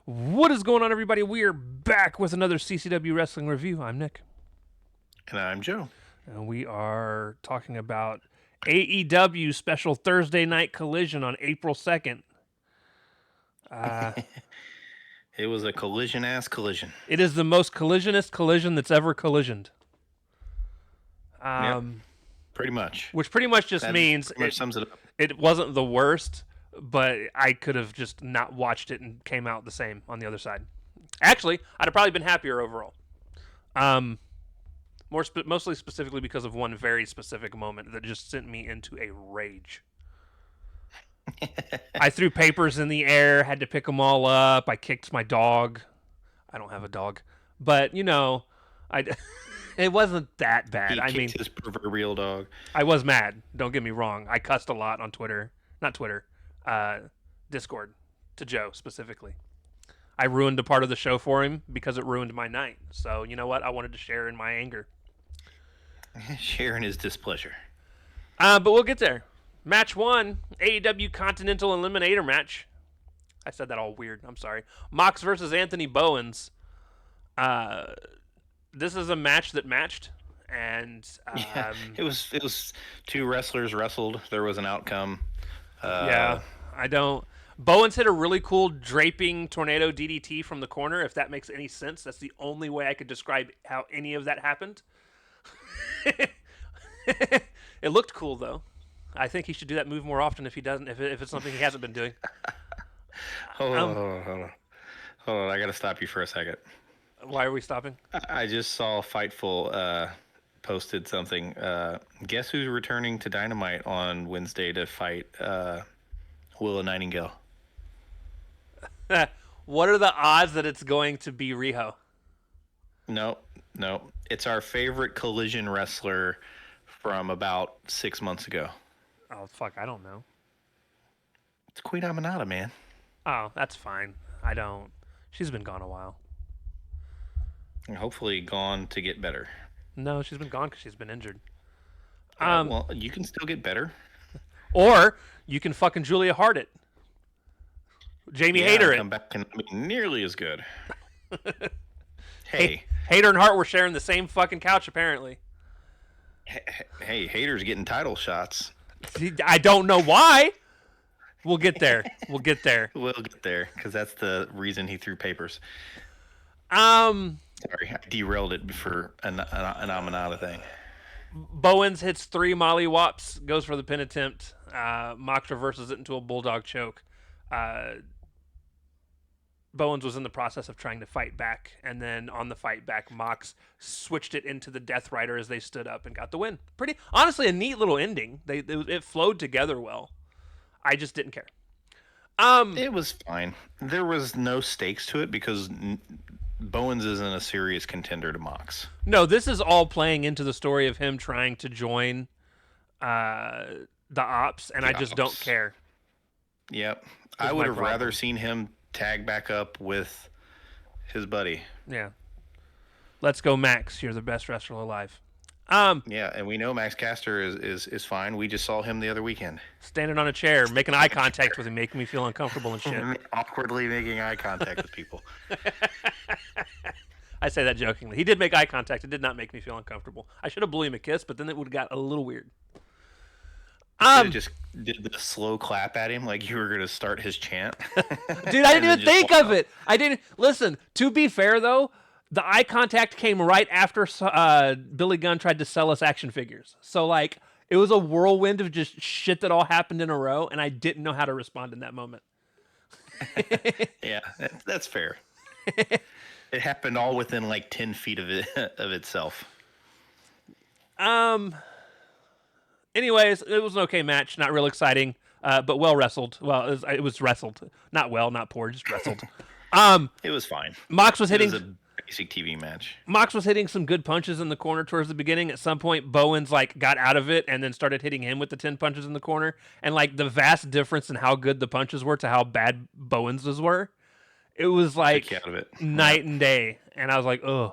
What is going on, everybody? We are back with another CCW Wrestling review. I'm Nick. And I'm Joe. And we are talking about AEW special Thursday night collision on April 2nd. It was a collision-ass collision. It is the most collisionist collision that's ever collisioned. Pretty much. Which pretty much just That means pretty much sums it up. it wasn't the worst, but I could have just not watched it and came out the same on the other side. Actually, I'd have probably been happier overall. Mostly specifically because of one very specific moment that just sent me into a rage. I threw papers in the air, had to pick them all up. I kicked my dog. I don't have a dog, but it wasn't that bad. He kicked his proverbial dog. I was mad. Don't get me wrong. I cussed a lot on Twitter. Not Twitter. Discord to Joe specifically. I ruined a part of the show for him because it ruined my night. So, you know what? I wanted to share in my anger. Sharing his displeasure. But we'll get there. Match 1, AEW Continental Eliminator match. I said that all weird. I'm sorry. Mox versus Anthony Bowens. This is a match that matched. And it was two wrestlers wrestled. There was an outcome. Bowens hit a really cool draping tornado DDT from the corner, if that makes any sense. That's the only way I could describe how any of that happened. It looked cool, though. I think he should do that move more often if he doesn't. If it's something he hasn't been doing. Hold on. I got to stop you for a second. Why are we stopping? I just saw Fightful posted something. Guess who's returning to Dynamite on Wednesday to fight Willow Nightingale? What are the odds that it's going to be Riho? No. It's our favorite collision wrestler from about 6 months ago. Oh, fuck, I don't know. It's Queen Aminata, man. Oh, that's fine. She's been gone a while. And hopefully gone to get better. No, she's been gone because she's been injured. Well, you can still get better. Or you can fucking Julia Hart it. Jamie Hayter it. Come back and be nearly as good. Hey. Hayter and Hart were sharing the same fucking couch, apparently. Hey, Hayter's getting title shots. I don't know why. We'll get there. We'll get there, because that's the reason he threw papers. Sorry, I derailed it for an Aminata thing. Bowens hits 3 Molly Wops, goes for the pin attempt. Mox reverses it into a bulldog choke. Bowens was in the process of trying to fight back, and then on the fight back, Mox switched it into the Death Rider as they stood up and got the win. Honestly, a neat little ending. It flowed together well. I just didn't care. It was fine. There was no stakes to it because Bowens isn't a serious contender to Mox. No, this is all playing into the story of him trying to join the Ops, and I just don't care. Yep. I would have rather seen him tag back up with his buddy. Yeah. Let's go, Max. You're the best wrestler alive. Yeah, and we know Max Caster is fine. We just saw him the other weekend. Standing on a chair, making eye contact with him, making me feel uncomfortable and shit. Awkwardly making eye contact with people. I say that jokingly. He did make eye contact. It did not make me feel uncomfortable. I should have blew him a kiss, but then it would have got a little weird. Just did the slow clap at him like you were going to start his chant. Dude, I didn't even think of it. I didn't. Listen, to be fair, though, the eye contact came right after Billy Gunn tried to sell us action figures. So, it was a whirlwind of just shit that all happened in a row, and I didn't know how to respond in that moment. Yeah, that's fair. It happened all within 10 feet of itself. Anyways, it was an okay match. Not real exciting, but well wrestled. Well, it was wrestled. Not well, not poor, just wrestled. It was fine. Mox was hitting. It was a basic TV match. Mox was hitting some good punches in the corner towards the beginning. At some point, Bowens got out of it and then started hitting him with the 10 punches in the corner. And the vast difference in how good the punches were to how bad Bowens's were, it was out of it. Night and day. And I was like, ugh.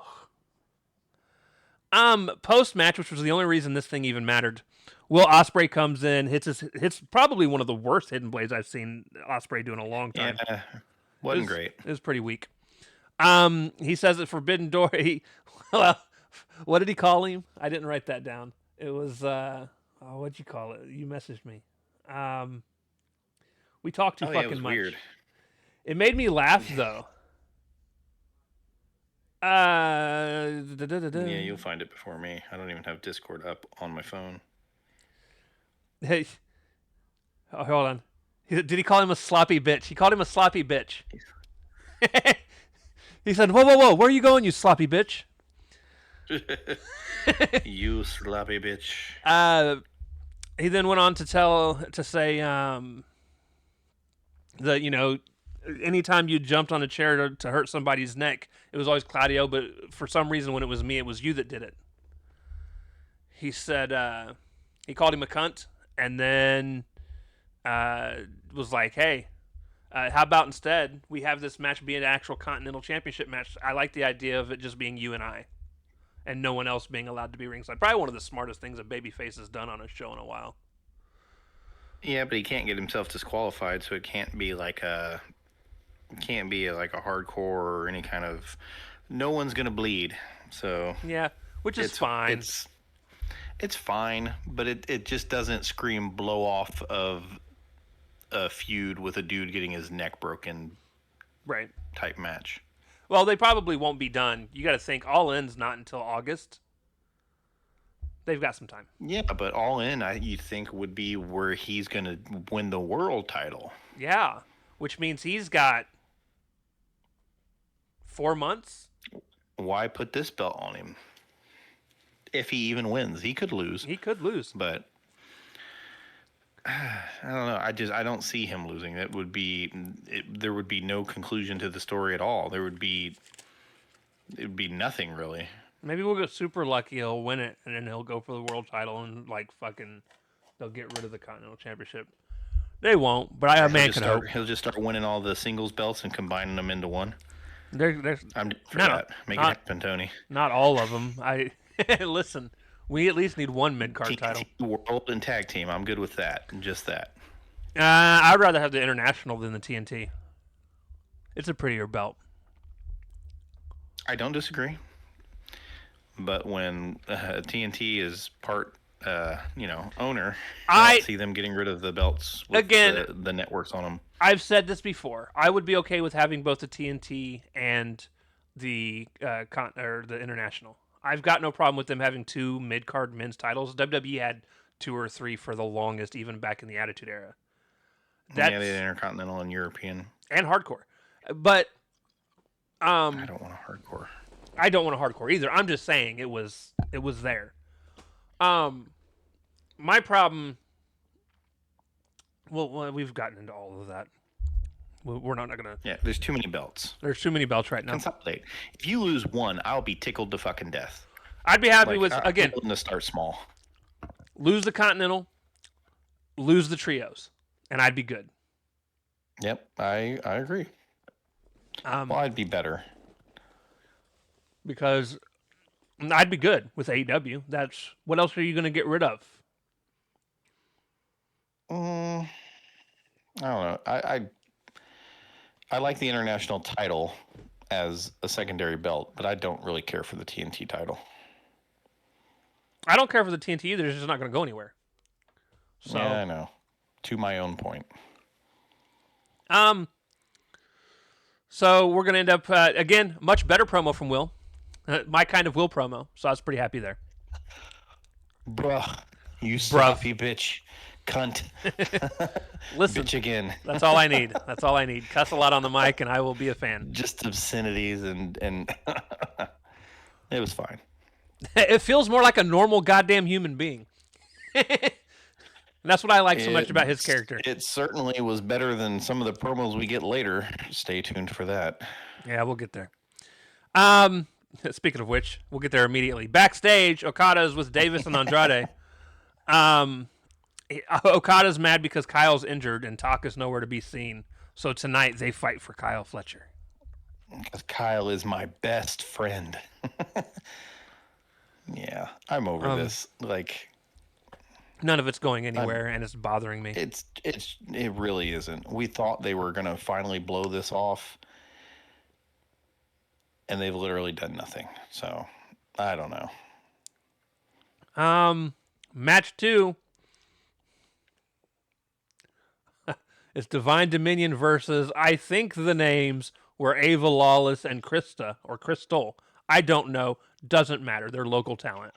Post match, which was the only reason this thing even mattered. Will Ospreay comes in, hits probably one of the worst hidden blades I've seen Ospreay do in a long time. Yeah. Wasn't great. It was pretty weak. He says that Forbidden Door. Well, what did he call him? I didn't write that down. It was what'd you call it? You messaged me. We talked too Oh, yeah, fucking it was much. weird. It made me laugh though. Yeah, you'll find it before me. I don't even have Discord up on my phone. Hey, hold on. Did he call him a sloppy bitch? He called him a sloppy bitch. He said, "Whoa, whoa, whoa! Where are you going, you sloppy bitch?" You sloppy bitch. He then went on to say that anytime you jumped on a chair to hurt somebody's neck, it was always Claudio, but for some reason when it was me, it was you that did it. He said he called him a cunt, and then was like, "Hey, how about instead we have this match be an actual Continental Championship match? I like the idea of it just being you and I, and no one else being allowed to be ringside." Probably one of the smartest things a babyface has done on a show in a while. Yeah, but he can't get himself disqualified, so it can't be like a hardcore or any kind of. No one's gonna bleed, so Yeah, which is fine. It's fine, but it just doesn't scream blow off of a feud with a dude getting his neck broken Right. type match. Well, they probably won't be done. You got to think All In's not until August. They've got some time. Yeah, but All In, you think would be where he's gonna win the world title. Yeah, which means he's got 4 months. Why put this belt on him? If he even wins, he could lose. He could lose. But I don't know. I don't see him losing. There would be no conclusion to the story at all. It would be nothing really. Maybe we'll get super lucky. He'll win it, and then he'll go for the world title, and they'll get rid of the Continental Championship. They won't, but a man could hope. He'll just start winning all the singles belts and combining them into one. There's I'm for that. Make it happen, Tony. Not all of them. Listen. We at least need one mid-card title. World and tag team. I'm good with that. Just that. I'd rather have the international than the TNT. It's a prettier belt. I don't disagree. But when TNT is part, owner, I don't see them getting rid of the belts with the networks on them. I've said this before. I would be okay with having both the TNT and the the international. I've got no problem with them having two mid-card men's titles. WWE had 2 or 3 for the longest, even back in the Attitude Era. Yeah, they had Intercontinental and European. And Hardcore. But I don't want a Hardcore. I don't want a Hardcore either. I'm just saying it was there. My problem... Well, we've gotten into all of that. We're not going to... Yeah, there's too many belts. There's too many belts right now. Consolidate. If you lose one, I'll be tickled to fucking death. I'd be happy with, again... I'm willing to start small. Lose the Continental, lose the trios, and I'd be good. Yep, I agree. Well, I'd be better. Because I'd be good with AEW. That's... What else are you going to get rid of? I don't know. I like the international title as a secondary belt, but I don't really care for the TNT title. I don't care for the TNT either. It's just not going to go anywhere. So, yeah, I know. To my own point. So we're going to end up, again, much better promo from Will. My kind of Will promo. So I was pretty happy there. Bruh. You sloppy bitch. Cunt. Listen, bitch again. That's all I need. That's all I need. Cuss a lot on the mic, and I will be a fan. Just obscenities and it was fine. It feels more like a normal goddamn human being. And that's what I like so much about his character. It certainly was better than some of the promos we get later. Stay tuned for that. Yeah, we'll get there. Speaking of which, we'll get there immediately. Backstage, Okada's with Davis and Andrade. Okada's mad because Kyle's injured and Taka's nowhere to be seen. So tonight they fight for Kyle Fletcher. Because Kyle is my best friend. Yeah, I'm over this. Like, None of it's going anywhere, and it's bothering me. It really isn't. We thought they were gonna finally blow this off, and they've literally done nothing. So I don't know. Match 2. It's Divine Dominion versus, I think the names were Ava Lawless and Krista, or Crystal. I don't know. Doesn't matter. They're local talent.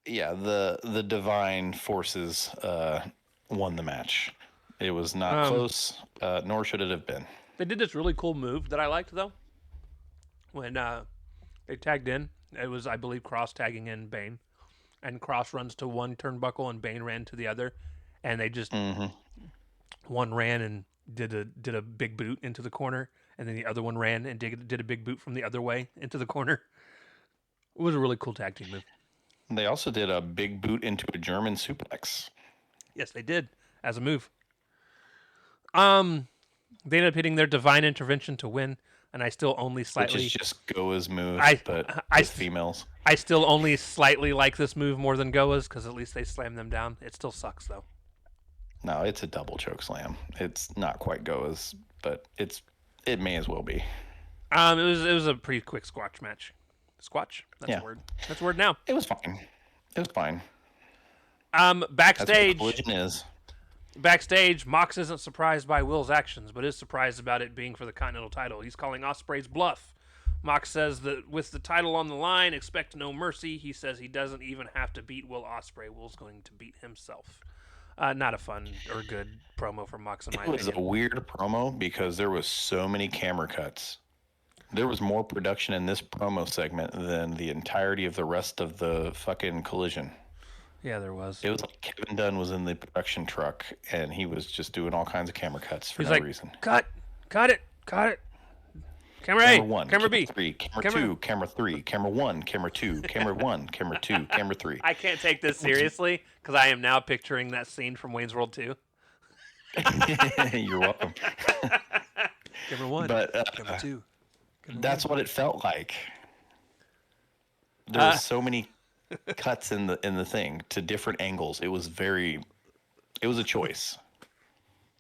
Yeah, the Divine Forces won the match. It was not close, nor should it have been. They did this really cool move that I liked, though. When they tagged in, it was, I believe, Cross tagging in Bane. And Cross runs to one turnbuckle and Bane ran to the other. And they just... One ran and did a big boot into the corner, and then the other one ran and did a big boot from the other way into the corner. It was a really cool tag team move. They also did a big boot into a German suplex. Yes, they did, as a move. They ended up hitting their Divine Intervention to win, and I still only slightly... Which is just Goa's move, but with females. I still only slightly like this move more than Goa's, because at least they slam them down. It still sucks, though. No, it's a double choke slam. It's not quite Goa's, but it may as well be. It was a pretty quick squash match. Squash? That's a word. That's a word now. It was fine. It was fine. Backstage. That's what collision is. Backstage, Mox isn't surprised by Will's actions, but is surprised about it being for the Continental title. He's calling Ospreay's bluff. Mox says that with the title on the line, expect no mercy. He says he doesn't even have to beat Will Ospreay. Will's going to beat himself. Not a fun or good promo from Mox, in my opinion. It was a weird promo because there was so many camera cuts. There was more production in this promo segment than the entirety of the rest of the fucking Collision. Yeah, there was. It was like Kevin Dunn was in the production truck, and he was just doing all kinds of camera cuts for no reason. Cut it. Camera A, one, camera B, 3, camera 2, camera 3, camera 1, camera 2, camera 1, camera 2, camera 3. I can't take this seriously because I am now picturing that scene from Wayne's World 2. You're welcome. Camera 1, camera 2. That's what it felt like. There were so many cuts in the thing to different angles. It was a choice.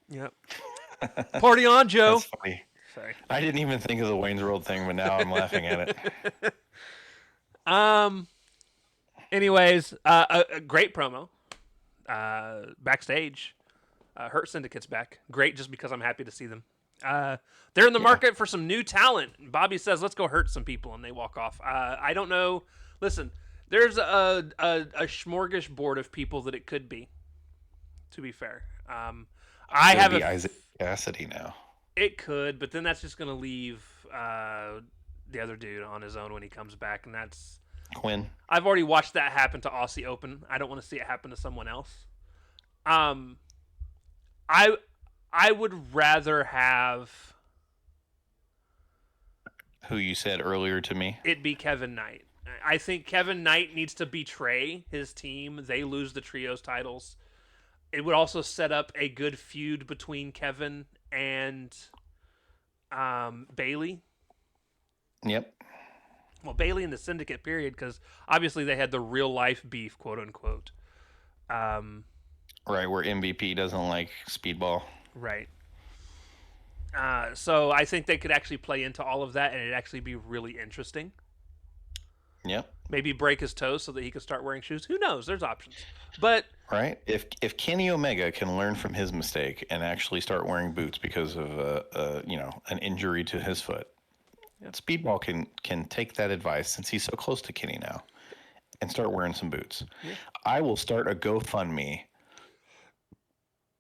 Yep. Party on, Joe. That's funny. Sorry. I didn't even think of the Wayne's World thing, but now I'm laughing at it. Anyways, a great promo. Backstage. Hurt Syndicate's back. Great, just because I'm happy to see them. They're in the market for some new talent. Bobby says, let's go hurt some people, and they walk off. I don't know. Listen, there's a smorgasbord of people that it could be, to be fair. I have Isaac Cassidy now. It could, but then that's just going to leave the other dude on his own when he comes back, and that's... Quinn. I've already watched that happen to Aussie Open. I don't want to see it happen to someone else. I would rather have... Who you said earlier to me? It be Kevin Knight. I think Kevin Knight needs to betray his team. They lose the trios titles. It would also set up a good feud between Kevin and Bailey. Yep. Well, Bailey and the Syndicate, period, because obviously they had the real life beef, quote unquote. Right, where MVP doesn't like Speedball. Right. So I think they could actually play into all of that, and it'd actually be really interesting. Yep. Maybe break his toes so that he could start wearing shoes. Who knows? There's options. But right, if Kenny Omega can learn from his mistake and actually start wearing boots because of an injury to his foot, Speedball can take that advice since he's so close to Kenny now and start wearing some boots. Yeah. I will start a GoFundMe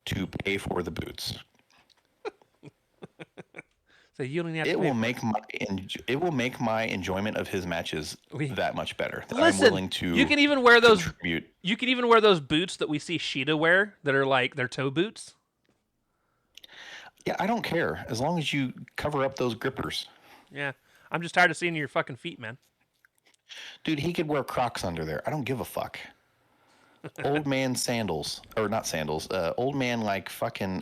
to pay for the boots. So you don't have to. It will make my enjoyment of his matches that much better. Listen, I'm willing to. You can even wear those. Contribute. You can even wear those boots that we see Sheeta wear that are like their toe boots. Yeah, I don't care as long as you cover up those grippers. Yeah, I'm just tired of seeing your fucking feet, man. Dude, he could wear Crocs under there. I don't give a fuck. Old man sandals, or not sandals. Old man like fucking.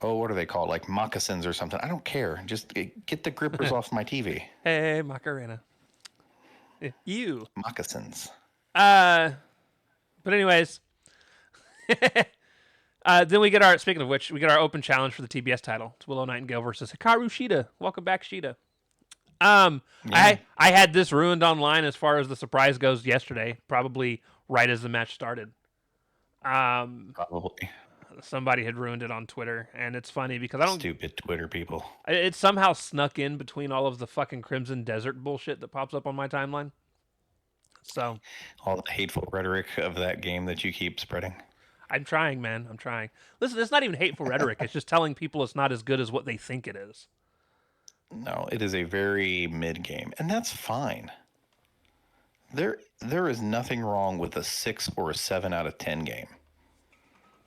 What are they called? Like moccasins or something. I don't care. Just get the grippers off my TV. Hey, Macarena. You. Moccasins. But anyways, then we get our. Speaking of which, we get our open challenge for the TBS title. It's Willow Nightingale versus Hikaru Shida. Welcome back, Shida. I had this ruined online as far as the surprise goes yesterday, probably right as the match started. Probably. Somebody had ruined it on Twitter, and it's funny because I don't. Stupid Twitter people. It somehow snuck in between all of the fucking Crimson Desert bullshit that pops up on my timeline. So, all the hateful rhetoric of that game that you keep spreading. I'm trying, man. I'm trying. Listen, it's not even hateful rhetoric. It's just telling people it's not as good as what they think it is. No, it is a very mid game, and that's fine. There is nothing wrong with a 6 or a 7 out of 10 game.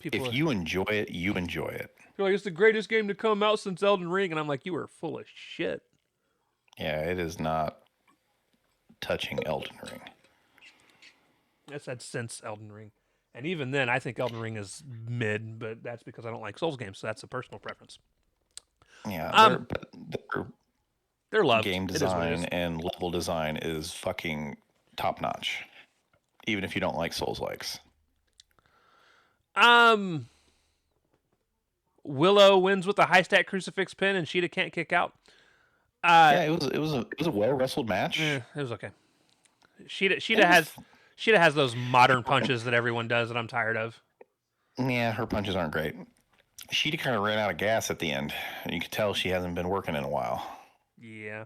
If you enjoy it, you enjoy it. You're like, it's the greatest game to come out since Elden Ring, and I'm like, you are full of shit. Yeah, it is not touching Elden Ring. I said since Elden Ring. And even then, I think Elden Ring is mid, but that's because I don't like Souls games, so that's a personal preference. Yeah, their love game design and level design is fucking top notch, even if you don't like Souls likes. Willow wins with a high stat crucifix pin, and Shida can't kick out. Yeah, it was a well wrestled match. It was okay. Shida has those modern punches that everyone does that I'm tired of. Yeah, her punches aren't great. Shida kind of ran out of gas at the end. You could tell she hasn't been working in a while. Yeah.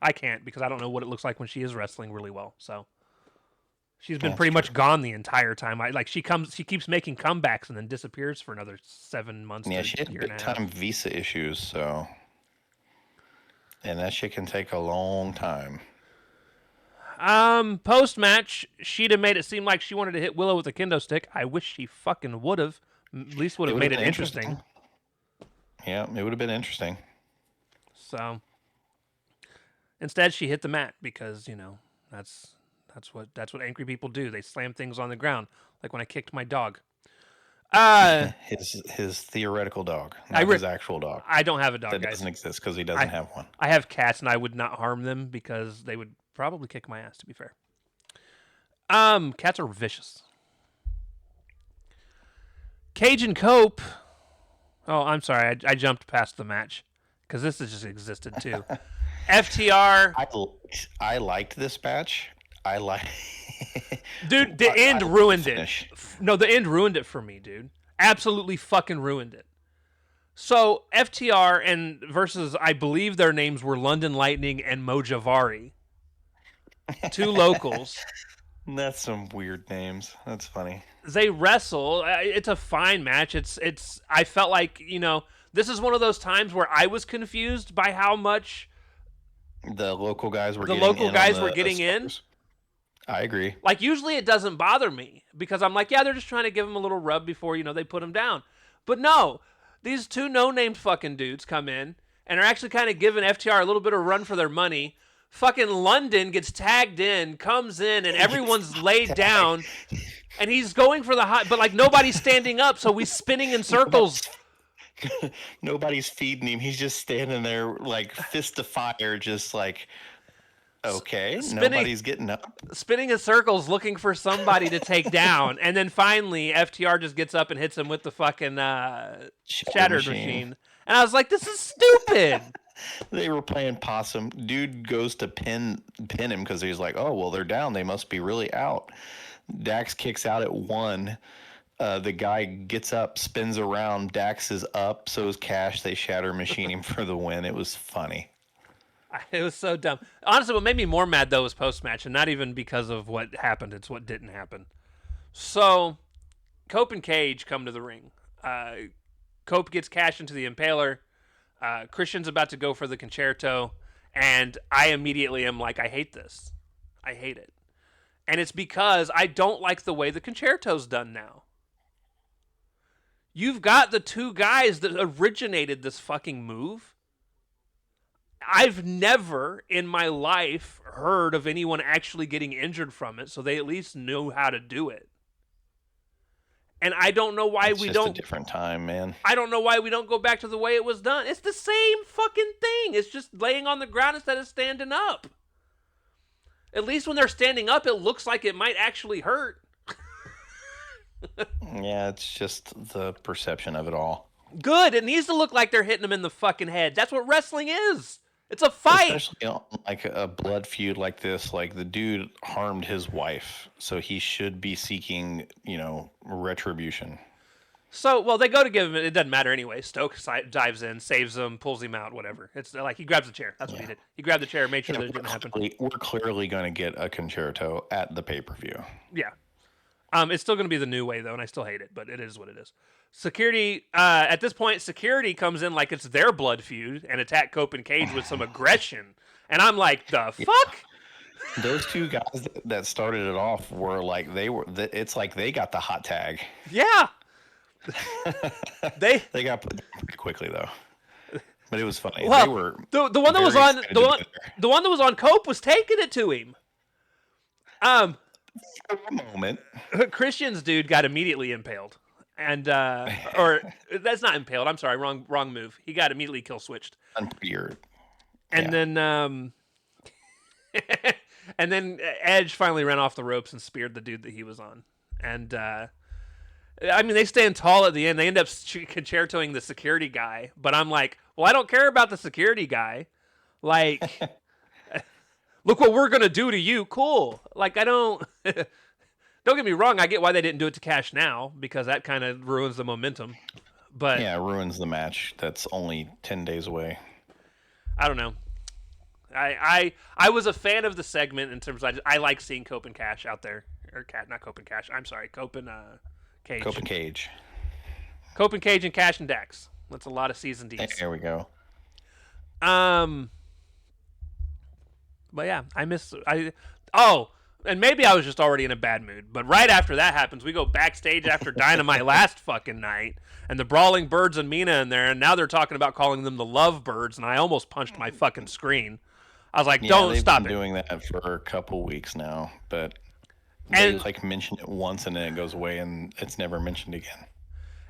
I can't because I don't know what it looks like when she is wrestling really well. So she's been pretty much gone the entire time. She keeps making comebacks and then disappears for another 7 months. Yeah, she had big time visa issues, so and that shit can take a long time. Post match, Shida made it seem like she wanted to hit Willow with a kendo stick. I wish she fucking would have. At least would have made it interesting. Yeah, it would have been interesting. So instead, she hit the mat because that's what angry people do. They slam things on the ground, like when I kicked my dog. His theoretical dog, not his actual dog. I don't have a dog. That doesn't exist because he doesn't have one. I have cats, and I would not harm them because they would probably kick my ass. To be fair, cats are vicious. Cage and Cope. Oh, I'm sorry. I jumped past the match because this has just existed too. FTR. I liked this match. Dude, the end ruined it. No, the end ruined it for me, dude. Absolutely fucking ruined it. So FTR and versus, I believe their names were London Lightning and Mojavari. 2 locals. That's some weird names. That's funny. They wrestle. It's a fine match. It's. I felt like this is one of those times where I was confused by how much the local guys were getting in. I agree. Like usually it doesn't bother me because I'm like, yeah, they're just trying to give them a little rub before they put them down. But no, these 2 no-named fucking dudes come in and are actually kind of giving FTR a little bit of a run for their money. Fucking London gets tagged in, comes in, and everyone's laid down, and he's going for the high, but like nobody's standing up, so he's spinning in circles. Nobody's feeding him. He's just standing there like fist of fire, just like, okay, nobody's getting up. Spinning in circles looking for somebody to take down, and then finally FTR just gets up and hits him with the fucking shattered machine. And I was like, this is stupid. They were playing possum. Dude goes to pin him because he's like, oh, well, they're down. They must be really out. Dax kicks out at 1. The guy gets up, spins around. Dax is up. So is Cash. They shatter machine him for the win. It was funny. It was so dumb. Honestly, what made me more mad, though, was post-match. And not even because of what happened. It's what didn't happen. So, Cope and Cage come to the ring. Cope gets Cash into the Impaler. Christian's about to go for the concerto, and I immediately am like, I hate this. I hate it. And it's because I don't like the way the concerto's done now. You've got the 2 guys that originated this fucking move. I've never in my life heard of anyone actually getting injured from it, so they at least knew how to do it. And I don't know why we don't. It's a different time, man. I don't know why we don't go back to the way it was done. It's the same fucking thing. It's just laying on the ground instead of standing up. At least when they're standing up, it looks like it might actually hurt. Yeah, it's just the perception of it all. Good. It needs to look like they're hitting them in the fucking head. That's what wrestling is. It's a fight. Especially on, like a blood feud like this. Like the dude harmed his wife, so he should be seeking, retribution. So, well, they go to give him. It doesn't matter anyway. Stoke dives in, saves him, pulls him out, whatever. It's like he grabs the chair. That's what he did. He grabbed the chair, made sure that it didn't happen. We're clearly going to get a concerto at the pay-per-view. Yeah. It's still going to be the new way though, and I still hate it, but it is what it is. Security. At this point, security comes in like it's their blood feud and attack Cope and Cage with some aggression, and I'm like, the fuck. Those two guys that started it off were like it's like they got the hot tag. Yeah. they got put pretty quickly though, but it was funny. Well, they were the one that was on the one that was on Cope was taking it to him. For a moment, Christian's dude got immediately impaled, and or that's not impaled. I'm sorry, wrong move. He got immediately kill switched. Weird. And then and then Edge finally ran off the ropes and speared the dude that he was on, and. I mean, they stand tall at the end. They end up concertoing the security guy. But I'm like, well, I don't care about the security guy. Like, look what we're going to do to you. Cool. Like, I don't... Don't get me wrong. I get why they didn't do it to Cash now, because that kind of ruins the momentum. But yeah, it ruins the match. That's only 10 days away. I don't know. I was a fan of the segment in terms of... I like seeing Cope and Cash out there. Or not Cope and Cash. I'm sorry. Cope and... Cage. Cope and Cage. Cope and Cage and Cash and Dax. That's a lot of season D's. There we go. But yeah, and maybe I was just already in a bad mood. But right after that happens, we go backstage after Dynamite last fucking night, and the Brawling Birds and Mina in there, and now they're talking about calling them the Love Birds, and I almost punched my fucking screen. I was like, don't stop it. They've been doing that for a couple weeks now, but... They mention it once and then it goes away and it's never mentioned again.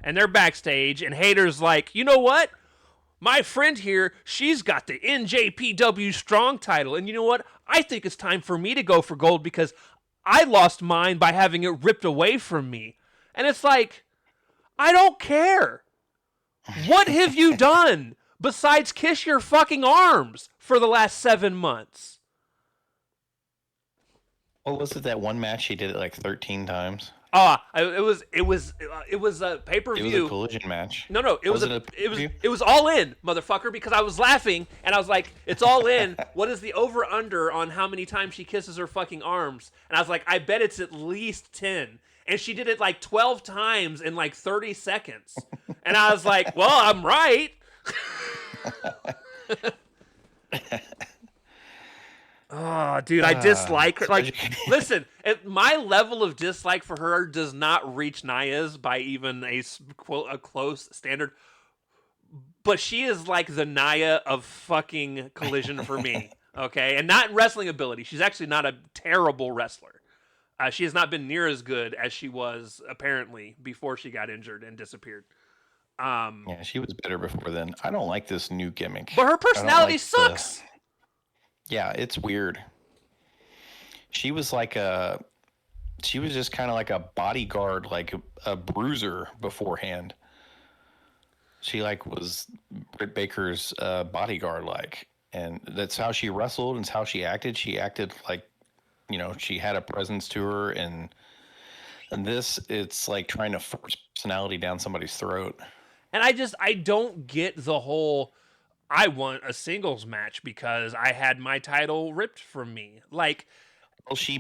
And they're backstage and Hater's like, you know what? My friend here, she's got the NJPW Strong title. And you know what? I think it's time for me to go for gold because I lost mine by having it ripped away from me. And it's like, I don't care. What have you done besides kiss your fucking arms for the last 7 months? What was it, that one match he did it like 13 times? It was a pay-per-view. It was a collision match. No, it was all in, motherfucker, because I was laughing and I was like, it's all in. What is the over-under on how many times she kisses her fucking arms? And I was like, I bet it's at least 10. And she did it like 12 times in like 30 seconds. And I was like, well, I'm right. Oh, dude, I dislike her. Like, listen, my level of dislike for her does not reach Nia's by even a close standard. But she is like the Nia of fucking Collision for me, okay? And not in wrestling ability. She's actually not a terrible wrestler. She has not been near as good as she was, apparently, before she got injured and disappeared. Yeah, she was better before then. I don't like this new gimmick. But her personality sucks. Yeah, it's weird. She was just kind of like a bodyguard, like a bruiser beforehand. She was Britt Baker's bodyguard, and that's how she wrestled and it's how she acted. She acted like, she had a presence to her, and this, it's like trying to force personality down somebody's throat. And I don't get the whole... I want a singles match because I had my title ripped from me. Like, well, she's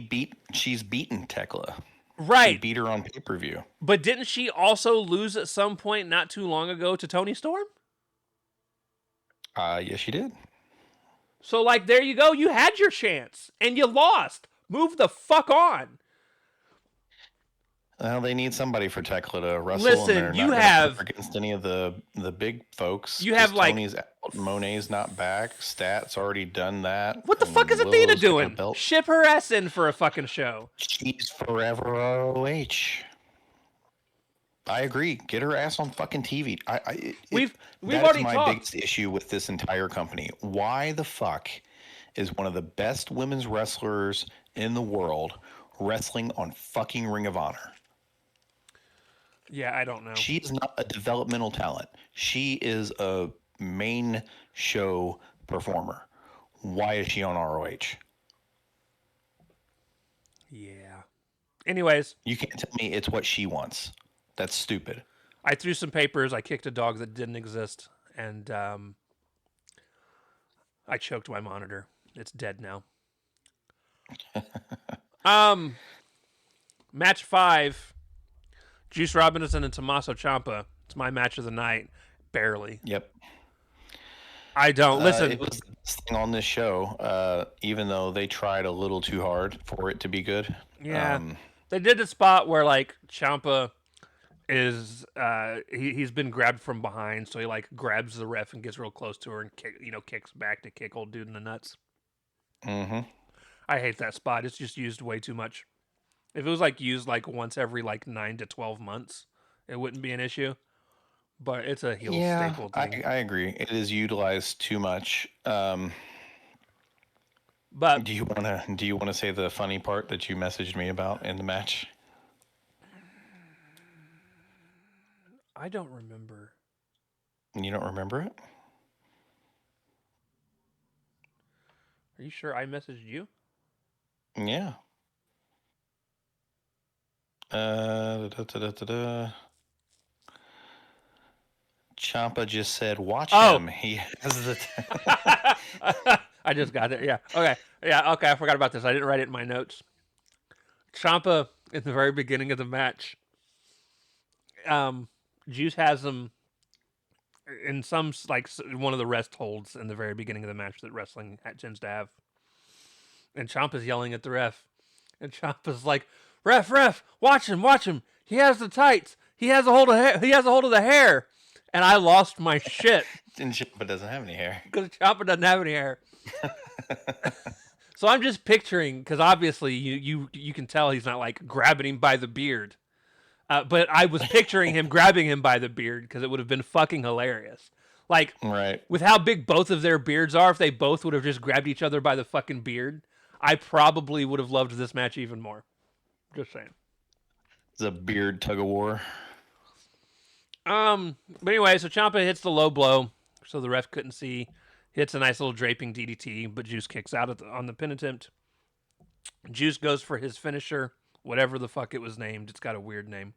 beaten Tekla. Right. She beat her on pay-per-view. But didn't she also lose at some point not too long ago to Toni Storm? Yes, she did. So, there you go. You had your chance and you lost. Move the fuck on. Well, they need somebody for Tekla to wrestle. Listen, you have against any of the big folks. You have Tony's out, Monet's not back. Stat's already done that. What the fuck is Athena doing? Ship her ass in for a fucking show. She's forever ROH. I agree. Get her ass on fucking TV. We've already talked. That's my biggest issue with this entire company. Why the fuck is one of the best women's wrestlers in the world wrestling on fucking Ring of Honor. Yeah, I don't know. She's not a developmental talent. She is a main show performer. Why is she on ROH? Yeah. Anyways. You can't tell me it's what she wants. That's stupid. I threw some papers. I kicked a dog that didn't exist. And I choked my monitor. It's dead now. Match 5. Juice Robinson and Tommaso Ciampa. It's my match of the night. Barely. Yep. I don't. Listen. It was the best thing on this show, even though they tried a little too hard for it to be good. Yeah. They did the spot where, like, Ciampa is, he's been grabbed from behind, so he, like, grabs the ref and gets real close to her and, kicks back to kick old dude in the nuts. Mm-hmm. I hate that spot. It's just used way too much. If it was, like, used, like, once every, like, 9 to 12 months, it wouldn't be an issue. But it's a heel staple thing. I agree. It is utilized too much. But do you want to say the funny part that you messaged me about in the match? I don't remember. You don't remember it? Are you sure I messaged you? Yeah. Ciampa just said, "Watch him." He has the. I just got it. Yeah. Okay. Yeah. Okay. I forgot about this. I didn't write it in my notes. Ciampa in the very beginning of the match. Juice has him in some, like, one of the rest holds in the very beginning of the match that wrestling tends to have. And Ciampa's yelling at the ref, and Ciampa's like, "Ref, watch him! He has the tights. He has a hold of hair. He has a hold of the hair." And I lost my shit. And Ciampa doesn't have any hair. Because Ciampa doesn't have any hair. So I'm just picturing, because obviously you can tell he's not, like, grabbing him by the beard. But I was picturing him grabbing him by the beard because it would have been fucking hilarious. Like, right. With how big both of their beards are, if they both would have just grabbed each other by the fucking beard, I probably would have loved this match even more. Just saying. It's a beard tug of war. But anyway, so Ciampa hits the low blow, so the ref couldn't see. Hits a nice little draping DDT, but Juice kicks out on the pin attempt. Juice goes for his finisher, whatever the fuck it was named. It's got a weird name.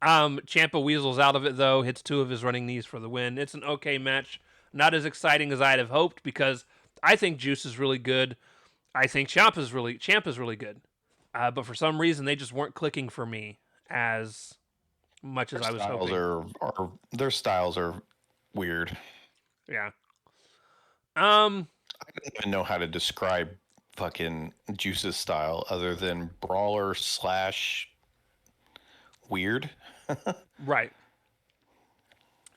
Ciampa weasels out of it, though, hits 2 of his running knees for the win. It's an okay match. Not as exciting as I'd have hoped, because I think Juice is really good. I think Ciampa's really good. But for some reason, they just weren't clicking for me as much as I was hoping. Their styles are weird. Yeah. I don't even know how to describe fucking Juice's style other than brawler / weird. Right.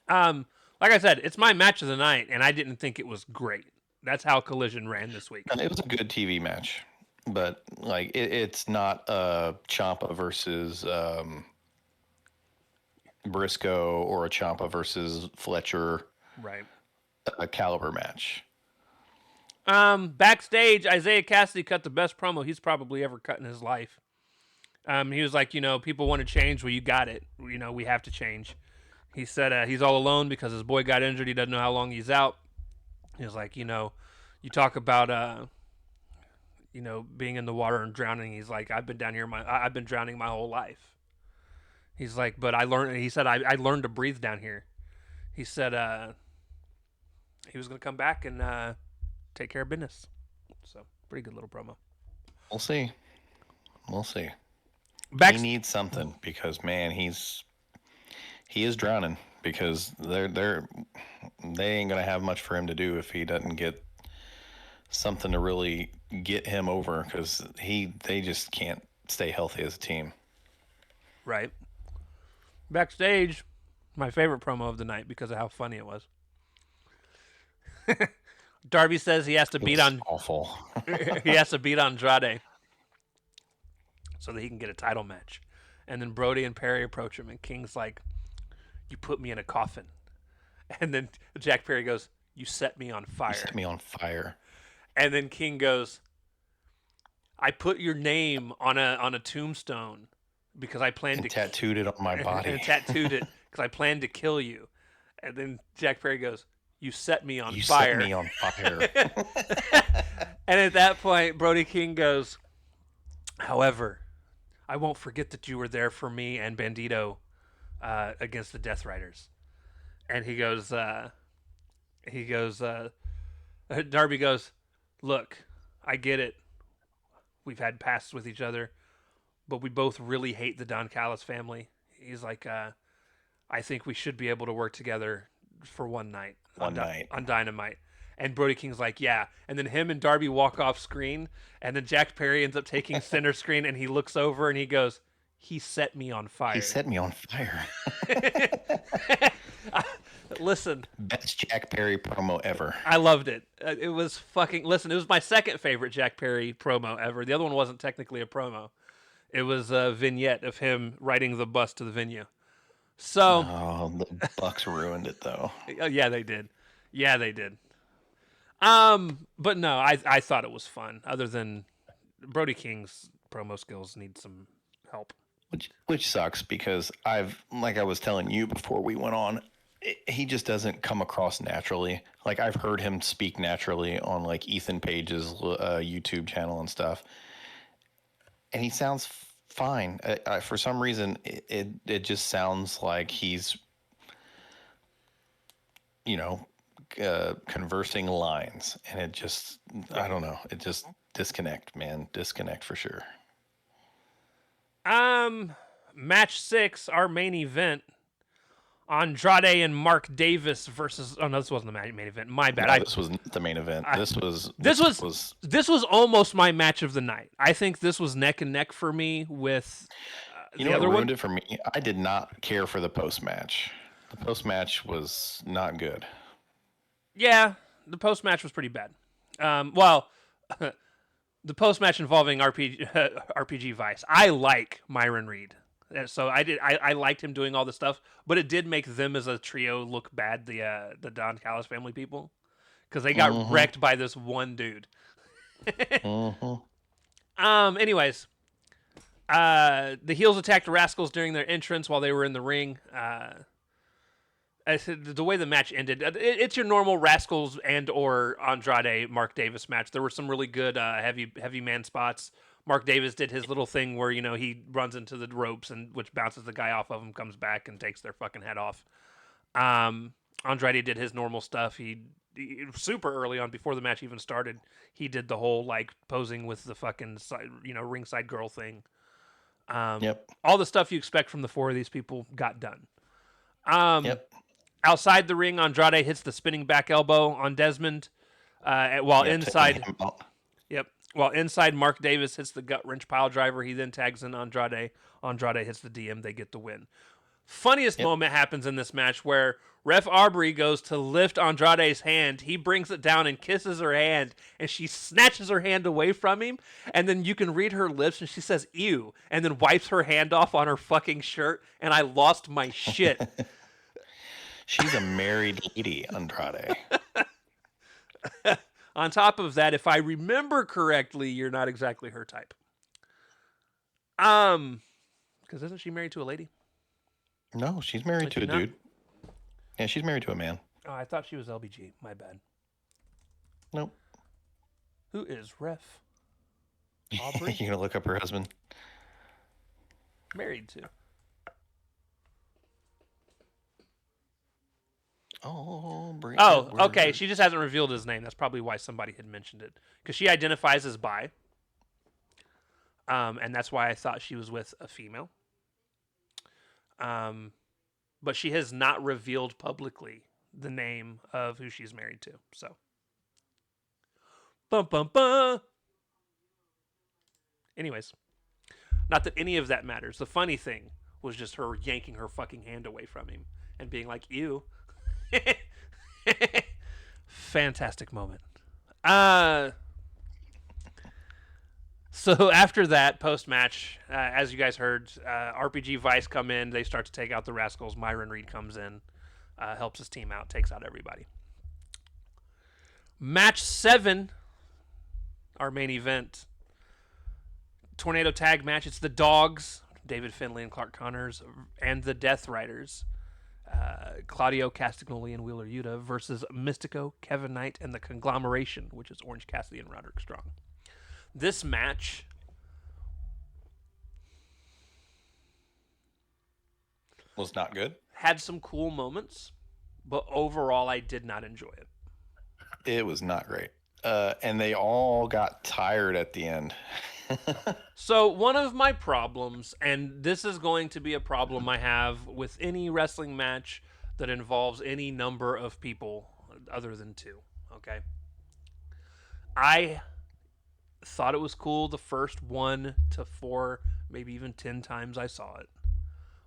Like I said, it's my match of the night, and I didn't think it was great. That's how Collision ran this week. It was a good TV match, but like it's not a Ciampa versus Briscoe or a Ciampa versus Fletcher, right? A caliber match. Backstage, Isaiah Cassidy cut the best promo he's probably ever cut in his life. He was like, people want to change. Well, you got it. We have to change. He said he's all alone because his boy got injured. He doesn't know how long he's out. He was like, you talk about, being in the water and drowning. He's like, I've been down here. I've been drowning my whole life. He's like, but I learned. He said, I learned to breathe down here. He said he was going to come back and take care of business. So pretty good little promo. We'll see. He needs something because, man, he is drowning because they ain't gonna have much for him to do if he doesn't get something to really get him over because they just can't stay healthy as a team. Right. Backstage, my favorite promo of the night because of how funny it was. Darby says he has to beat on awful. He has to beat Andrade so that he can get a title match. And then Brody and Perry approach him, and King's like, "You put me in a coffin." And then Jack Perry goes, "You set me on fire." You set me on fire. And then King goes, I put your name on a tombstone because I planned to tattooed it on my body. And tattooed it because I planned to kill you. And then Jack Perry goes, you set me on you fire. You set me on fire. And at that point, Brody King goes, however, I won't forget that you were there for me and Bandito against the Death Riders. And he goes, Darby goes, look, I get it. We've had pasts with each other, but we both really hate the Don Callis family. He's like, I think we should be able to work together for one night. On Dynamite. And Brody King's like, yeah. And then him and Darby walk off screen, and then Jack Perry ends up taking center screen, and he looks over and he goes, he set me on fire. He set me on fire. Listen. Best Jack Perry promo ever. I loved it. It was fucking... Listen, it was my second favorite Jack Perry promo ever. The other one wasn't technically a promo. It was a vignette of him riding the bus to the venue. So... Oh, the Bucks ruined it, though. Yeah, they did. But no, I thought it was fun. Other than Brody King's promo skills need some help. Which sucks because like I was telling you before we went on, he just doesn't come across naturally. Like I've heard him speak naturally on like Ethan Page's YouTube channel and stuff, and he sounds fine. For some reason, it just sounds like he's, conversing lines, and it just, I don't know. It just disconnect for sure. Match 6, our main event. Andrade and Mark Davis versus... Oh, no, this wasn't the main event. My bad. No, this wasn't the main event. This was almost my match of the night. I think this was neck and neck for me with the other one. You know what ruined it for me? I did not care for the post-match. The post-match was not good. Yeah, the post-match was pretty bad. The post-match involving RPG Vice. I like Myron Reed. So I liked him doing all this stuff, but it did make them as a trio look bad, the Don Callis family people, because they got wrecked by this one dude. Anyways, the heels attacked the Rascals during their entrance while they were in the ring. The way the match ended, it's your normal Rascals and or Andrade Mark Davis match. There were some really good heavy man spots. Mark Davis did his little thing where, he runs into the ropes and which bounces the guy off of him, comes back and takes their fucking head off. Andrade did his normal stuff. He super early on, before the match even started, he did the whole like posing with the fucking ringside girl thing. Yep. All the stuff you expect from the four of these people got done. Yep. Outside the ring, Andrade hits the spinning back elbow on Desmond, while inside. Yep. While inside, Mark Davis hits the gut wrench pile driver. He then tags in Andrade. Andrade hits the DM. They get the win. Funniest moment happens in this match where Ref Aubrey goes to lift Andrade's hand. He brings it down and kisses her hand, and she snatches her hand away from him. And then you can read her lips, and she says, ew, and then wipes her hand off on her fucking shirt. And I lost my shit. She's a married lady, Andrade. On top of that, if I remember correctly, you're not exactly her type. Because isn't she married to a lady? No, she's married to a dude. Yeah, she's married to a man. Oh, I thought she was LBG. My bad. Nope. Who is Ref Aubrey? You gonna look up her husband? Married to. Oh, okay. She just hasn't revealed his name. That's probably why somebody had mentioned it. Because she identifies as bi. And that's why I thought she was with a female. But she has not revealed publicly the name of who she's married to. So. Bum, bum, bum. Anyways. Not that any of that matters. The funny thing was just her yanking her fucking hand away from him. And being like, ew. Fantastic moment. So after that post-match, as you guys heard, RPG Vice come in. They start to take out the Rascals. Myron Reed comes in, helps his team out, takes out everybody. Match 7 our main event. Tornado tag match. It's the Dogs, David Finlay and Clark Connors, and the Death Riders, Claudio Castagnoli and Wheeler Yuta versus Mystico, Kevin Knight, and the Conglomeration, which is Orange Cassidy and Roderick Strong. This match was not good. Had some cool moments, but overall I did not enjoy it. It was not great. And they all got tired at the end. So one of my problems, and this is going to be a problem I have with any wrestling match that involves any number of people other than 2, okay? I thought it was cool the first 1 to 4, maybe even 10 times I saw it.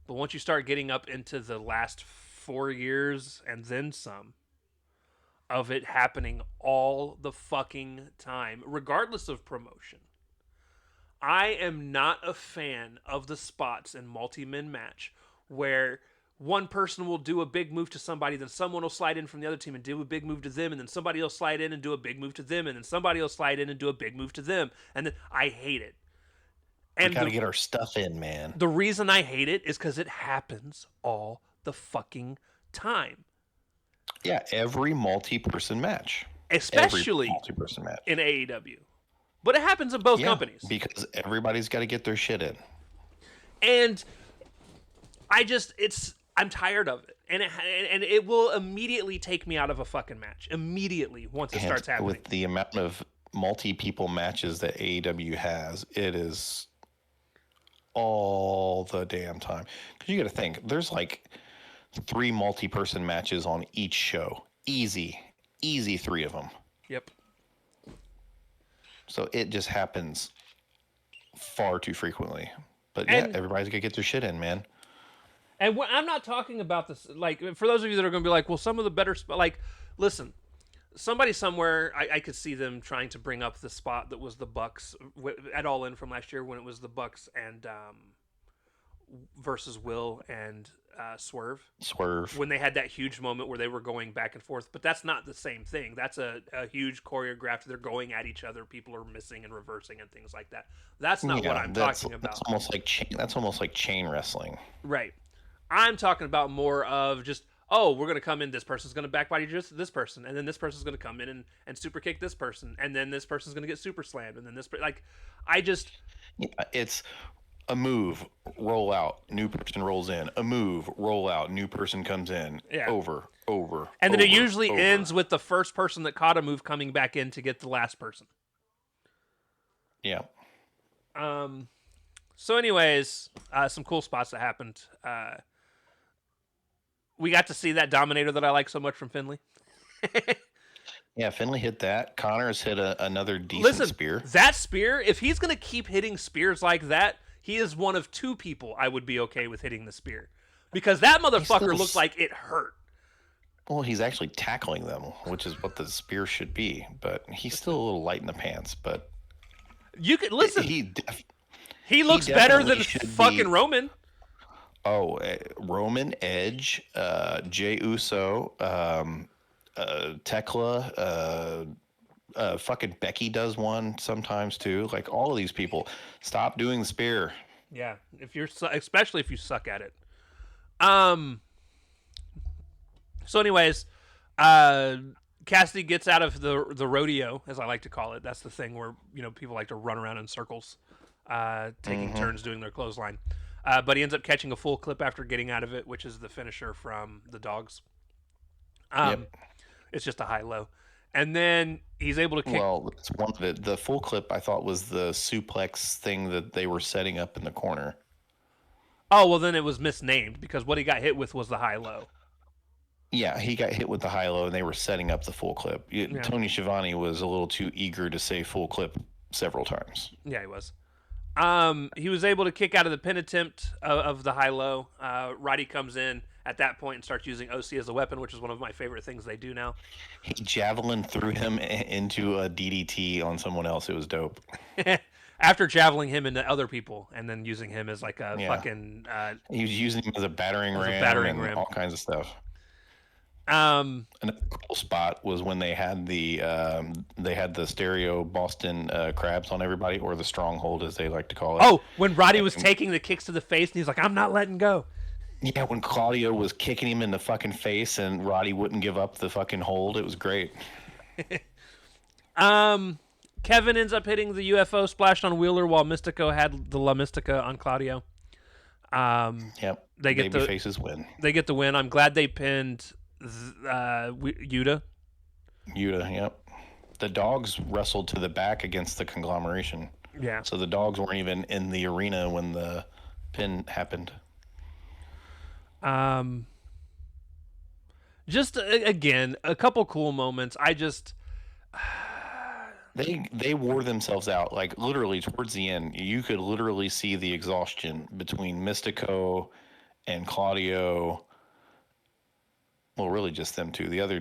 But once you start getting up into the last 4 years and then some of it happening all the fucking time, regardless of promotion, I am not a fan of the spots in multi-men match where one person will do a big move to somebody, then someone will slide in from the other team and do a big move to them, and then somebody will slide in and do a big move to them, and then somebody will slide in and do a big move to them. And then I hate it. And we gotta get our stuff in, man. The reason I hate it is because it happens all the fucking time. Yeah, every multi-person match. Especially multi-person match in AEW. But it happens in both companies. Because everybody's got to get their shit in. And I'm tired of it. And it will immediately take me out of a fucking match. Immediately, once it starts happening. With the amount of multi-people matches that AEW has, it is all the damn time. Because you got to think, there's like 3 multi-person matches on each show. Easy 3 of them. Yep. So it just happens far too frequently. But yeah, everybody's gonna get their shit in, man. And I'm not talking about this, like, for those of you that are gonna be like, well, some of the better, like, listen, somebody somewhere, I could see them trying to bring up the spot that was the Bucks at All In from last year when it was the Bucks and versus Will and Swerve. When they had that huge moment where they were going back and forth. But that's not the same thing. That's a huge choreographed. They're going at each other. People are missing and reversing and things like that. That's not what I'm talking about. That's almost like chain wrestling. Right. I'm talking about more of just, oh, we're going to come in, this person's going to backbody just this person, and then this person's going to come in and super kick this person, and then this person's going to get super slammed, and then this, like, it's a move, roll out, new person rolls in. A move, roll out, new person comes in. Yeah. Over. And then it usually ends with the first person that caught a move coming back in to get the last person. Yeah. So anyways, some cool spots that happened. We got to see that Dominator that I like so much from Finlay. Yeah, Finlay hit that. Connors hit another decent spear. That spear, if he's going to keep hitting spears like that, he is one of 2 people I would be okay with hitting the spear. Because that motherfucker looked like it hurt. Well, he's actually tackling them, which is what the spear should be. But he's still a little light in the pants. But you could listen. He looks better than fucking Roman. Oh, Roman, Edge, Jey Uso, Tekla, fucking Becky does one sometimes too. Like all of these people, stop doing the spear. Yeah, especially if you suck at it. So, anyways, Cassidy gets out of the rodeo, as I like to call it. That's the thing where people like to run around in circles, taking turns doing their clothesline. But he ends up catching a full clip after getting out of it, which is the finisher from the Dogs. It's just a high-low. And then he's able to kick... Well, it's one of it. The full clip, I thought, was the suplex thing that they were setting up in the corner. Oh, well, then it was misnamed, because what he got hit with was the high-low. Yeah, he got hit with the high-low, and they were setting up the full clip. Yeah. Tony Schiavone was a little too eager to say full clip several times. Yeah, he was. He was able to kick out of the pin attempt of the high-low. Roddy comes in at that point and starts using OC as a weapon, which is one of my favorite things they do now. He javelin threw him into a DDT on someone else. It was dope. After javeling him into other people and then using him as like a fucking... he was using him as a battering ram. Ram. All kinds of stuff. Another cool spot was when they had the stereo Boston crabs on everybody, or the stronghold as they like to call it. Oh, when Roddy was taking the kicks to the face, and he's like, "I'm not letting go." Yeah, when Claudio was kicking him in the fucking face, and Roddy wouldn't give up the fucking hold. It was great. Kevin ends up hitting the UFO splashed on Wheeler while Mystico had the La Mystica on Claudio. Yep. They get Baby faces win. They get the win. I'm glad they pinned Yuta. Yep. The dogs wrestled to the back against the conglomeration. Yeah. So the dogs weren't even in the arena when the pin happened. Just again, a couple cool moments. They wore themselves out, like literally towards the end. You could literally see the exhaustion between Mystico and Claudio. Well, really just them two. The other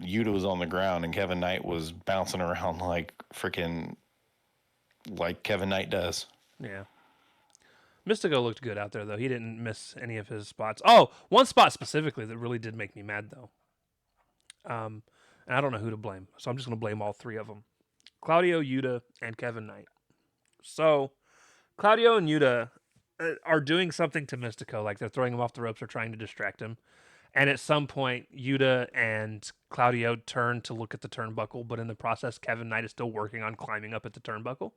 Yuta was on the ground and Kevin Knight was bouncing around like freaking like Kevin Knight does. Yeah. Mystico looked good out there, though. He didn't miss any of his spots. Oh, one spot specifically that really did make me mad, though. And I don't know who to blame, so I'm just going to blame all three of them. Claudio, Yuta, and Kevin Knight. So, Claudio and Yuta are doing something to Mystico, like they're throwing him off the ropes or trying to distract him. And at some point, Yuta and Claudio turn to look at the turnbuckle, but in the process, Kevin Knight is still working on climbing up at the turnbuckle.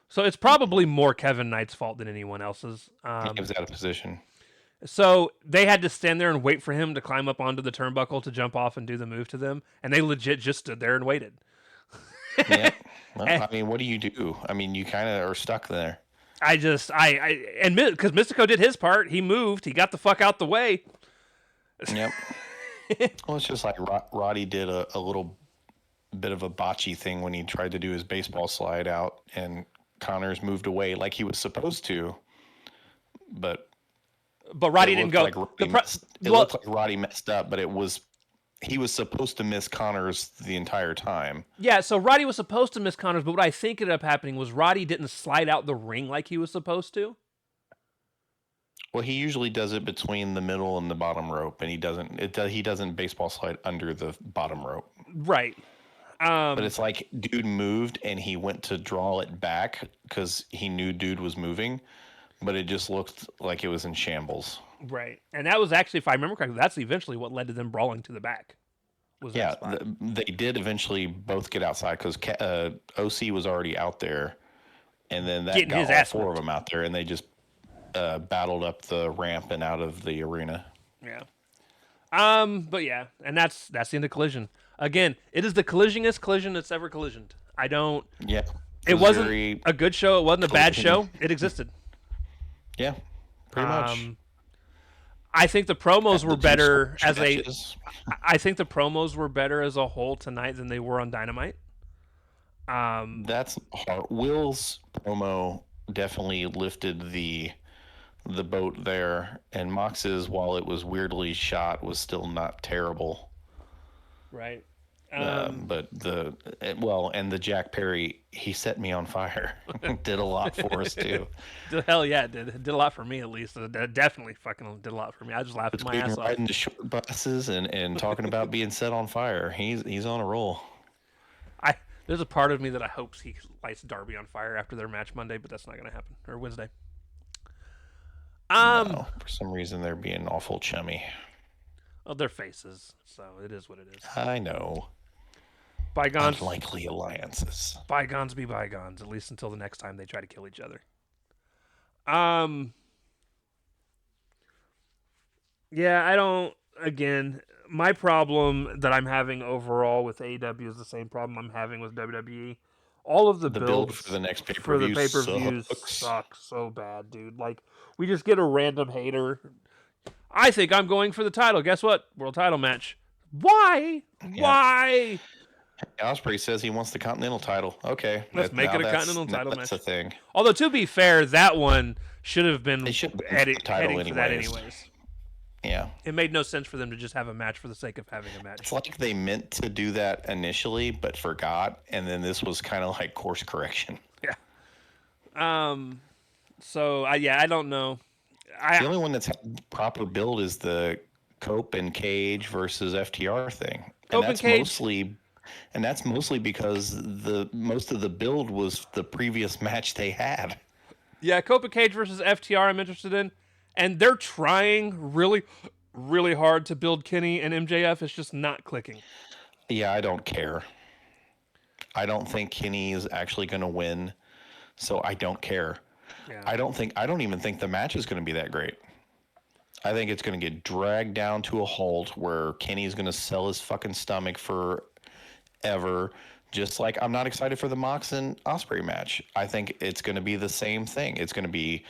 So it's probably more Kevin Knight's fault than anyone else's. He was out of position. So they had to stand there and wait for him to climb up onto the turnbuckle to jump off and do the move to them. And they legit just stood there and waited. Yeah. Well, I mean, what do you do? I mean, you kind of are stuck there. And because Mystico did his part, he moved, he got the fuck out the way. Yep. Well, it's just like Roddy did a little bit of a botchy thing when he tried to do his baseball slide out, and Connors moved away like he was supposed to, but Roddy didn't go. Like it looked like Roddy messed up, but he was supposed to miss Connors the entire time. Yeah, so Roddy was supposed to miss Connors, but what I think ended up happening was Roddy didn't slide out the ring like he was supposed to. Well, he usually does it between the middle and the bottom rope, and he doesn't baseball slide under the bottom rope. Right. But it's like dude moved and he went to draw it back because he knew dude was moving, but it just looked like it was in shambles. Right. And that was actually, if I remember correctly, that's eventually what led to them brawling to the back. They did eventually both get outside because OC was already out there, and then that getting got his all ass four whipped. of them out there, and they just battled up the ramp and out of the arena. Yeah. But yeah, and that's the end of Collision. Again, it is the collisionist collision that's ever collisioned. Yeah. It wasn't a good show. It wasn't a bad show. It existed. Yeah, pretty much. I think the promos were better I think the promos were better as a whole tonight than they were on Dynamite. That's hard. Will's promo definitely lifted the boat there, and Mox's, while it was weirdly shot, was still not terrible. Right. But the Jack Perry, he set me on fire. Did a lot for us too. Hell yeah, it did. It did a lot for me at least. It definitely fucking did a lot for me. I just laughed my ass off. Riding the short buses and talking about being set on fire. He's on a roll. There's a part of me that I hope he lights Darby on fire after their match Monday, but that's not going to happen, or Wednesday. No, for some reason they're being awful chummy. Well, they're faces, so it is what it is. I know. Bygones. Unlikely alliances. Bygones be bygones, at least until the next time they try to kill each other. Yeah, again, my problem that I'm having overall with AEW is the same problem I'm having with WWE. All of the build for the next pay-per-view sucks so bad, dude. Like, we just get a random hater. I think I'm going for the title. Guess what? World title match. Why? Yeah. Why? Ospreay says he wants the Continental title. Okay. Let's make it a Continental title match. That's a thing. Although, to be fair, that one should have been heading for that anyways. Yeah. It made no sense for them to just have a match for the sake of having a match. It's like they meant to do that initially, but forgot, and then this was kind of like course correction. Yeah. So, I don't know. The only one that's had proper build is the Cope and Cage versus FTR thing. Cope and Cage. That's mostly because most of the build was the previous match they had. Yeah, Cope and Cage versus FTR I'm interested in. And they're trying really, really hard to build Kenny and MJF. It's just not clicking. Yeah, I don't care. I don't think Kenny is actually going to win, so I don't care. Yeah. I don't even think the match is going to be that great. I think it's going to get dragged down to a halt where Kenny's going to sell his fucking stomach forever. Just like I'm not excited for the Mox and Ospreay match. I think it's going to be the same thing. It's going to be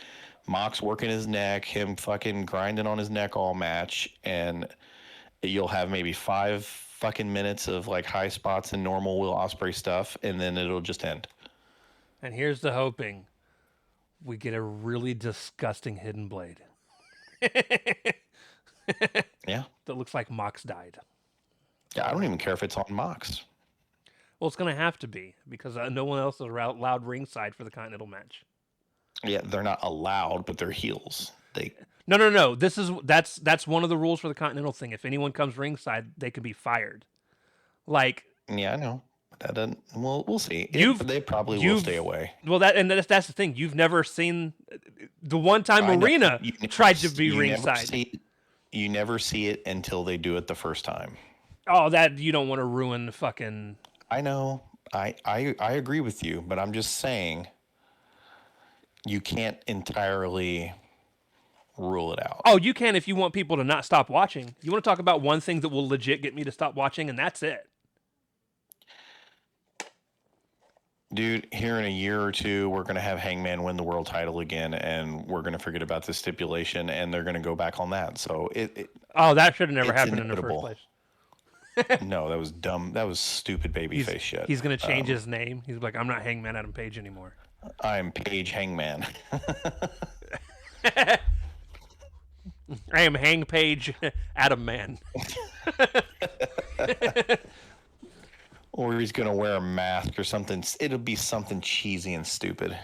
Mox working his neck, him fucking grinding on his neck all match, and you'll have maybe 5 fucking minutes of like high spots and normal Will Ospreay stuff, and then it'll just end. And here's the hoping: we get a really disgusting hidden blade. Yeah, that looks like Mox died. Yeah, I don't even care if it's on Mox. Well, it's gonna have to be because no one else is allowed ringside for the Continental match. Yeah, they're not allowed, but they're heels. No. That's one of the rules for the Continental thing. If anyone comes ringside, they can be fired. Like, yeah, I know. That doesn't. Well, we'll see. They probably will stay away. Well, that's the thing. You've never seen the one time Arena tried to be ringside. You never see it until they do it the first time. Oh, that you don't want to ruin the fucking. I know. I agree with you, but I'm just saying you can't entirely rule it out. Oh, you can if you want people to not stop watching. You want to talk about one thing that will legit get me to stop watching, and that's it. Dude, here in a year or two, we're going to have Hangman win the world title again, and we're going to forget about this stipulation, and they're going to go back on that. So that should have never happened in the first place. No, that was dumb. That was stupid babyface shit. He's going to change his name. He's like, I'm not Hangman Adam Page anymore. I'm Page Hangman. I am Hang Page Adam Man. Or he's going to wear a mask or something. It'll be something cheesy and stupid.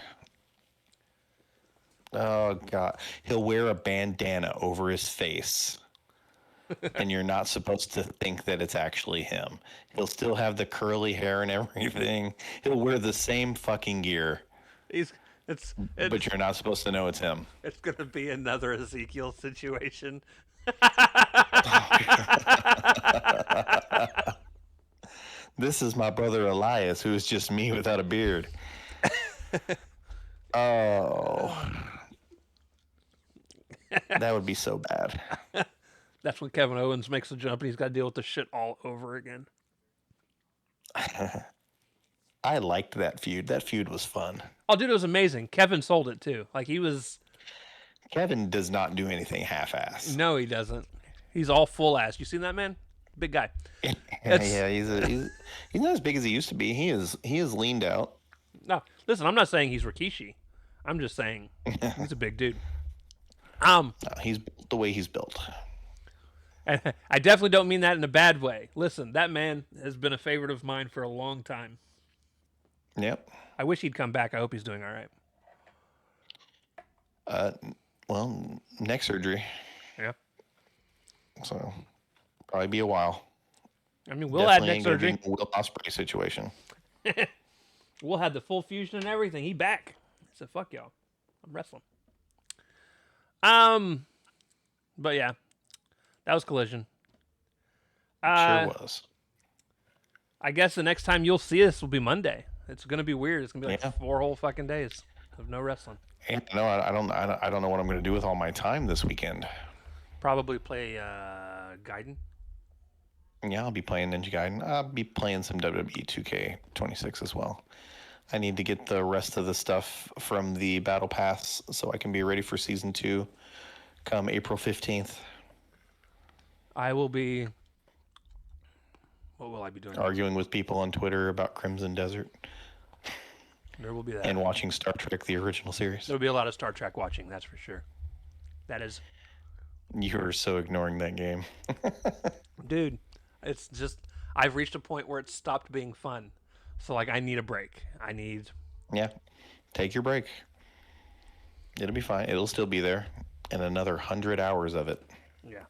Oh, God. He'll wear a bandana over his face. And you're not supposed to think that it's actually him. He'll still have the curly hair and everything. He'll wear the same fucking gear. But you're not supposed to know it's him. It's going to be another Ezekiel situation. This is my brother Elias, who is just me without a beard. Oh. That would be so bad. That's when Kevin Owens makes the jump and he's got to deal with the shit all over again. I liked that feud. That feud was fun. Oh, dude, it was amazing. Kevin sold it, too. Like, he was... Kevin does not do anything half-ass. No, he doesn't. He's all full-ass. You seen that, man? Big guy. Yeah, he's not as big as he used to be. He is leaned out. No, listen, I'm not saying he's Rikishi. I'm just saying he's a big dude. He's built the way he's built. And I definitely don't mean that in a bad way. Listen, that man has been a favorite of mine for a long time. Yep. I wish he'd come back. I hope he's doing all right. Well, neck surgery. Yeah. So, probably be a while. I mean, we'll add neck surgery. Will Ospreay situation. We'll have the full fusion and everything. He back. I said, fuck y'all. I'm wrestling. But yeah, that was Collision. Sure was. I guess the next time you'll see us will be Monday. It's gonna be weird. It's gonna be like 4 whole fucking days of no wrestling. No, I don't know what I'm gonna do with all my time this weekend. Probably play Gaiden. Yeah, I'll be playing Ninja Gaiden. I'll be playing some WWE 2K26 as well. I need to get the rest of the stuff from the Battle Pass so I can be ready for Season 2 come April 15th. I will be... What will I be doing? Arguing with people on Twitter about Crimson Desert. There will be that. And watching Star Trek, the original series. There will be a lot of Star Trek watching, that's for sure. That is... You are so ignoring that game. Dude, it's just... I've reached a point where it's stopped being fun. So, like, I need a break. Yeah, take your break. It'll be fine. It'll still be there. And another 100 hours of it. Yeah.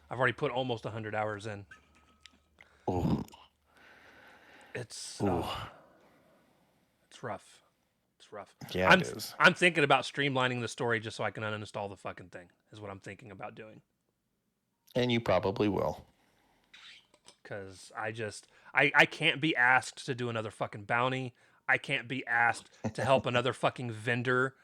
I've already put almost 100 hours in. Ooh. It's it's rough. It's rough. Yeah, it is. I'm thinking about streamlining the story just so I can uninstall the fucking thing. Is what I'm thinking about doing. And you probably will. Because I can't be asked to do another fucking bounty. I can't be asked to help another fucking vendor.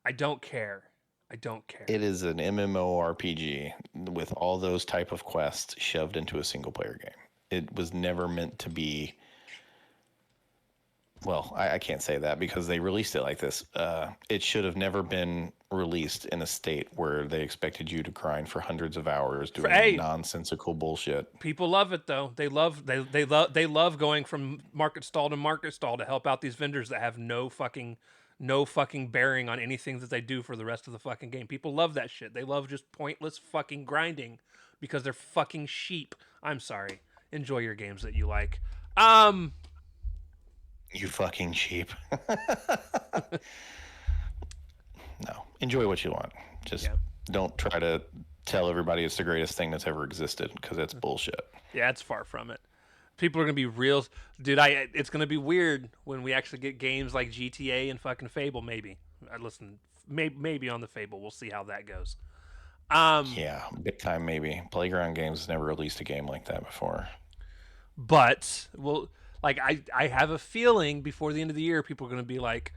I don't care. I don't care. It is an MMORPG with all those type of quests shoved into a single player game. It was never meant to be. Well, I can't say that because they released it like this. It should have never been released in a state where they expected you to grind for hundreds of hours doing nonsensical bullshit. People love it though. They love going from market stall to market stall to help out these vendors that have no fucking bearing on anything that they do for the rest of the fucking game. People love that shit. They love just pointless fucking grinding because they're fucking sheep. I'm sorry. Enjoy your games that you like. You fucking sheep. No, enjoy what you want. Just don't try to tell everybody it's the greatest thing that's ever existed because it's bullshit. Yeah, it's far from it. People are gonna be real, dude. It's gonna be weird when we actually get games like GTA and fucking Fable. Maybe maybe on the Fable. We'll see how that goes. Yeah, big time maybe. Playground Games has never released a game like that before. But like I have a feeling before the end of the year, people are gonna be like,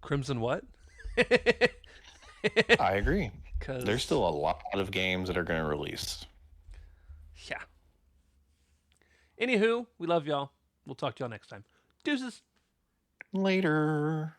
Crimson what? I agree. There's still a lot of games that are going to release. Yeah. Anywho, we love y'all. We'll talk to y'all next time. Deuces. Later.